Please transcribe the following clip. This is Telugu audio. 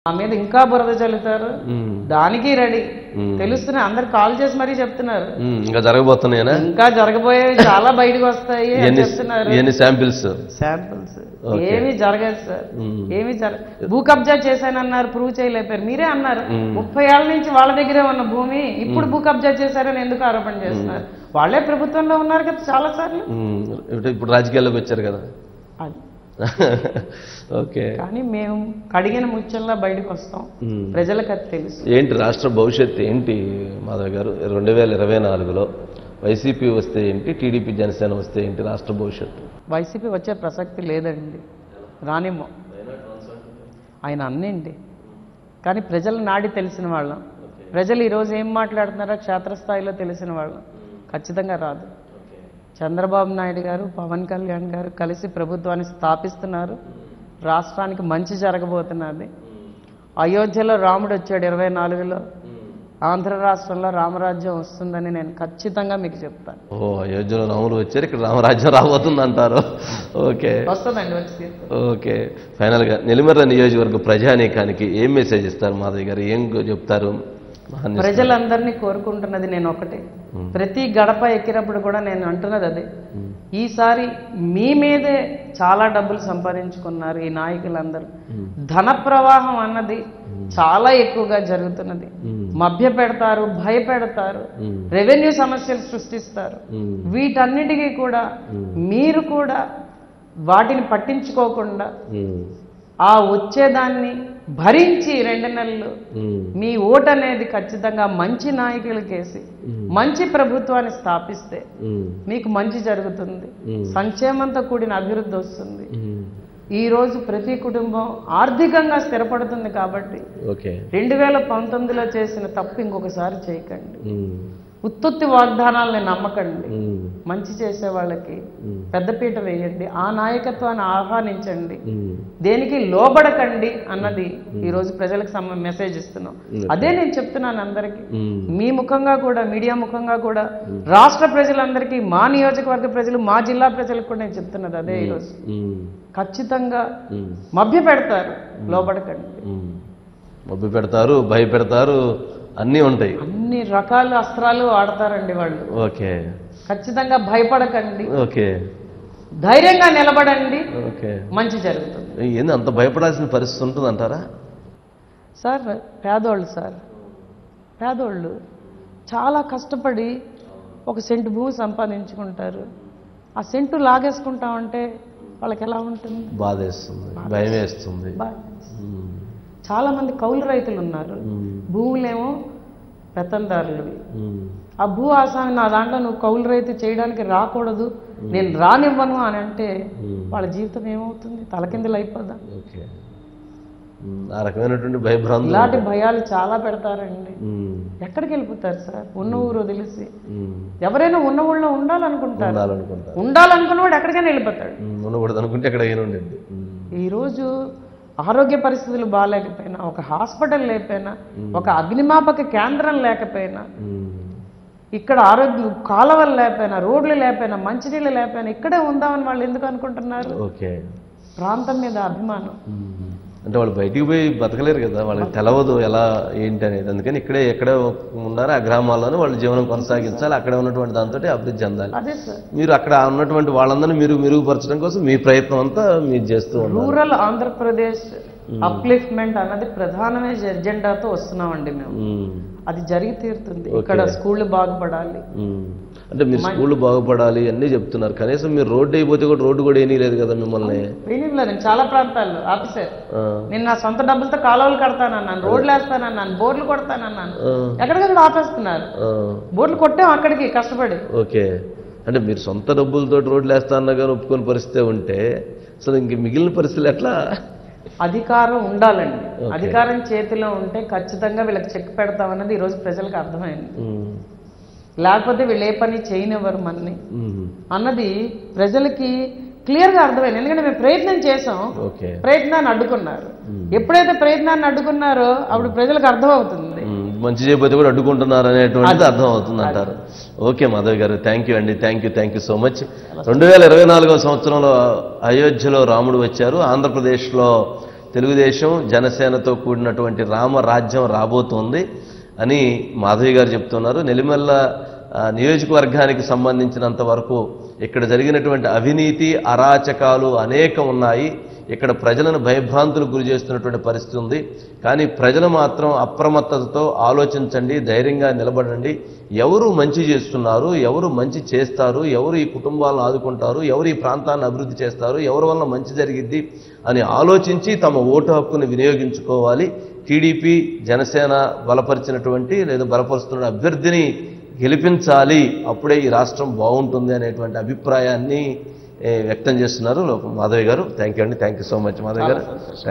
ఆ మీద ఇంకా బురద చల్లుతారు, దానికి రెడీ. తెలుస్తున్నాయి, అందరు కాల్ చేసి మరీ చెప్తున్నారు ఇంకా జరగబోతున్నాయనా, ఇంకా జరగబోయేవి చాలా బయటకు వస్తాయి అని చెప్తున్నారు. శాంపిల్స్ ఏమీ జరగదు సార్, ఏమీ భూ కబ్జా చేశానన్నారు, ప్రూవ్ చేయలేపారు. మీరే అన్నారు 30 ఏళ్ల నుంచి వాళ్ళ దగ్గరే ఉన్న భూమి ఇప్పుడు భూ కబ్జా చేశారని ఎందుకు ఆరోపణ చేస్తున్నారు? వాళ్ళే ప్రభుత్వంలో ఉన్నారు కదా చాలా సార్లు, ఇప్పుడు రాజకీయాల్లోకి వచ్చారు కదా. ఓకే, కానీ మేము కడిగిన ముచ్చల్లా బయటకు వస్తాం, ప్రజలకు అది తెలుసు. ఏంటి రాష్ట్ర భవిష్యత్తు ఏంటి మాధవ్ గారు? 2024లో వైసీపీ వస్తే ఏంటి, టీడీపీ జనసేన వస్తే ఏంటి రాష్ట్ర భవిష్యత్తు? వైసీపీ వచ్చే ప్రసక్తి లేదండి, రానేమో. ఆయన అన్నండి, కానీ ప్రజల నాడి తెలిసిన వాళ్ళం, ప్రజలు ఈరోజు ఏం మాట్లాడుతున్నారో క్షేత్రస్థాయిలో తెలిసిన వాళ్ళం. ఖచ్చితంగా రాదు. చంద్రబాబు నాయుడు గారు, పవన్ కళ్యాణ్ గారు కలిసి ప్రభుత్వాన్ని స్థాపిస్తున్నారు, రాష్ట్రానికి మంచి జరగబోతున్నది. అయోధ్యలో రాముడు వచ్చాడు 24లో, ఆంధ్ర రాష్ట్రంలో రామరాజ్యం వస్తుందని నేను ఖచ్చితంగా మీకు చెప్తాను. అయోధ్యలో రాముడు వచ్చారు, ఇక్కడ రామరాజ్యం రాబోతుంది అంటారు. ఓకే, వస్తుందండి వచ్చి. ఓకే, ఫైనల్గా నెల్లిమర్ల నియోజకవర్గ ప్రజానీకానికి ఏం మెసేజ్ ఇస్తారు మాధవ్ గారు, ఏం చెప్తారు? ప్రజలందరినీ కోరుకుంటున్నది నేను ఒకటే, ప్రతి గడప ఎక్కినప్పుడు కూడా నేను అంటున్నది అదే. ఈసారి మీ మీదే చాలా డబ్బులు సంపాదించుకున్నారు ఈ నాయకులందరూ. ధన ప్రవాహం అన్నది చాలా ఎక్కువగా జరుగుతున్నది. మభ్య పెడతారు, భయపెడతారు, రెవెన్యూ సమస్యలు సృష్టిస్తారు. వీటన్నిటికీ కూడా మీరు కూడా వాటిని పట్టించుకోకుండా ఆ వచ్చేదాన్ని భరించి 2 నెలలు మీ ఓటు అనేది ఖచ్చితంగా మంచి నాయకులకేసి మంచి ప్రభుత్వాన్ని స్థాపిస్తే మీకు మంచి జరుగుతుంది, సంక్షేమంతో కూడిన అభివృద్ధి వస్తుంది. ఈ రోజు ప్రతి కుటుంబం ఆర్థికంగా స్థిరపడుతుంది. కాబట్టి 2019లో చేసిన తప్పు ఇంకొకసారి చేయకండి. ఉత్తుత్తి వాగ్దానాలని నమ్మకండి, మంచి చేసే వాళ్ళకి పెద్దపీట వేయండి, ఆ నాయకత్వాన్ని ఆహ్వానించండి, దేనికి లోబడకండి అన్నది ఈరోజు ప్రజలకు మెసేజ్ ఇస్తున్నాం. అదే నేను చెప్తున్నాను అందరికీ, మీ ముఖంగా కూడా, మీడియా ముఖంగా కూడా, రాష్ట్ర ప్రజలందరికీ, మా నియోజకవర్గ ప్రజలు, మా జిల్లా ప్రజలకు కూడా నేను చెప్తున్నది అదే. ఈరోజు ఖచ్చితంగా మభ్య పెడతారు, లోబడకండి. మభ్య పెడతారు, భయపెడతారు, అన్నీ ఉంటాయి, అన్ని రకాల అస్త్రాలు వాడతారండి వాళ్ళు. ఓకే, ఖచ్చితంగా భయపడకండి, ఓకే, ధైర్యంగా నిలబడండి, ఓకే, మంచి జరుగుతుంది. ఏంది అంత భయపడాల్సిన పరిస్థితి ఉంటుంది అంటారా? సార్ పేదోళ్ళు, పేదోళ్ళు చాలా కష్టపడి 1 సెంటు భూమి సంపాదించుకుంటారు. ఆ సెంటు లాగేసుకుంటామంటే వాళ్ళకి ఎలా ఉంటుంది? బాధేస్తుంది, భయం వేస్తుంది. చాలా మంది కౌలు రైతులు ఉన్నారు, భూములేమో పెత్తందారులు. ఆ భూ ఆసామి నా దాంట్లో నువ్వు కౌలు రైతు చేయడానికి రాకూడదు, నేను రానివ్వను అని అంటే వాళ్ళ జీవితం ఏమవుతుంది? తలకిందులు అయిపోదా? ఆ రకమైనటువంటి భయభ్రాంతులు, ఇలాంటి భయాలు చాలా పెడతారండి. ఎక్కడికి వెళ్ళిపోతారు సార్? ఉన్న ఊరు తెలిసి ఎవరైనా ఉన్న ఊళ్ళో ఉండాలనుకుంటారు, ఉండాలనుకున్నవాడు ఎక్కడికైనా వెళ్ళిపోతాడు. ఉండకూడదు అనుకుంటే ఎక్కడికైనా ఉండేది. ఈరోజు ఆరోగ్య పరిస్థితులు బాగాలేకపోయినా, ఒక హాస్పిటల్ లేకపోయినా, ఒక అగ్నిమాపక కేంద్రం లేకపోయినా, ఇక్కడ ఆరోగ్య కాలువలు లేకపోయినా, రోడ్లు లేకపోయినా, మంచినీళ్ళు లేకపోయినా ఇక్కడే ఉందామని వాళ్ళు ఎందుకు అనుకుంటున్నారు? ప్రాంతం మీద అభిమానం. అంటే వాళ్ళు బయటికి పోయి బతకలేరు కదా, వాళ్ళకి తెలవదు ఎలా ఏంటి అనేది. అందుకని ఎక్కడే ఉన్నారో ఆ గ్రామాల్లోనే వాళ్ళు జీవనం కొనసాగించాలి, అక్కడే ఉన్నటువంటి దాంతో అభివృద్ధి చెందాలి. మీరు అక్కడ ఉన్నటువంటి వాళ్ళందరినీ మీరు మెరుగుపరచడం కోసం మీ ప్రయత్నం అంతా మీరు చేస్తూ ఉన్నారు. రూరల్ ఆంధ్రప్రదేశ్ అప్లిఫ్ట్మెంట్ అన్నది ప్రధానమైన ఎజెండాతో వస్తున్నామండి మేము. అది జరిగి తీరుతుంది. ఇక్కడ స్కూళ్ళు బాగుపడాలి అంటే మీరు స్కూళ్ళు బాగుపడాలి అన్నీ చెప్తున్నారు, కనీసం మీరు రోడ్డు అయిపోతే కూడా రోడ్డు కూడా ఏమీ లేదు కదా మిమ్మల్ని? వేయలేదు చాలా ప్రాంతాల్లో. ఆఫీసర్ నేను నా సొంత డబ్బులతో కాలువలు కడతానన్నాను, రోడ్లు వేస్తానన్నాను, బోర్లు కొడతానన్నాను, ఎక్కడికక్కడ ఆపేస్తున్నారు. బోర్లు కొట్టాం అక్కడికి కష్టపడి. ఓకే, అంటే మీరు సొంత డబ్బులతో రోడ్లు వేస్తానన్నా కానీ ఒప్పుకొని పరిస్థితి ఉంటే అసలు ఇంక మిగిలిన పరిస్థితులు ఎట్లా? అధికారం ఉండాలండి, అధికారం చేతిలో ఉంటే ఖచ్చితంగా వీళ్ళకి చెక్ పెడతామన్నది ఈరోజు ప్రజలకు అర్థమైంది. లేకపోతే వీళ్ళు ఏ పని చేయనివ్వరు మనని అన్నది ప్రజలకి క్లియర్గా అర్థమైంది. ఎందుకంటే మేము ప్రయత్నం చేసాం, ప్రయత్నాన్ని అడ్డుకున్నారు. ఎప్పుడైతే ప్రయత్నాన్ని అడ్డుకున్నారో అప్పుడు ప్రజలకు అర్థం అవుతుంది, మంచి చేయబోతే కూడా అడ్డుకుంటున్నారు అనేటువంటిది అర్థం అవుతుంది అంటారు. ఓకే మాధవ్ గారు, థ్యాంక్ యూ అండి, థ్యాంక్ యూ సో మచ్. 2024వ సంవత్సరంలో అయోధ్యలో రాముడు వచ్చారు, ఆంధ్రప్రదేశ్లో తెలుగుదేశం జనసేనతో కూడినటువంటి రామరాజ్యం రాబోతోంది అని మాధవి గారు చెప్తున్నారు. నెల్లిమల్ల నియోజకవర్గానికి సంబంధించినంత వరకు ఇక్కడ జరిగినటువంటి అవినీతి అరాచకాలు అనేకం ఉన్నాయి. ఇక్కడ ప్రజలను భయభ్రాంతులకు గురి చేస్తున్నటువంటి పరిస్థితి ఉంది. కానీ ప్రజలు మాత్రం అప్రమత్తతతో ఆలోచించండి, ధైర్యంగా నిలబడండి. ఎవరు మంచి చేస్తున్నారు, ఎవరు మంచి చేస్తారు, ఎవరు ఈ కుటుంబాలను ఆదుకుంటారు, ఎవరు ఈ ప్రాంతాన్ని అభివృద్ధి చేస్తారు, ఎవరి వల్ల మంచి జరిగిద్ది అని ఆలోచించి తమ ఓటు హక్కును వినియోగించుకోవాలి. టీడీపీ జనసేన బలపరిచినటువంటి లేదా బలపరుస్తున్న అభ్యర్థిని గెలిపించాలి, అప్పుడే ఈ రాష్ట్రం బాగుంటుంది అనేటువంటి అభిప్రాయాన్ని వ్యక్తం చేస్తున్నారు మాధవి గారు. థ్యాంక్ యూ అండి. Thank you so much Madhavi గారు.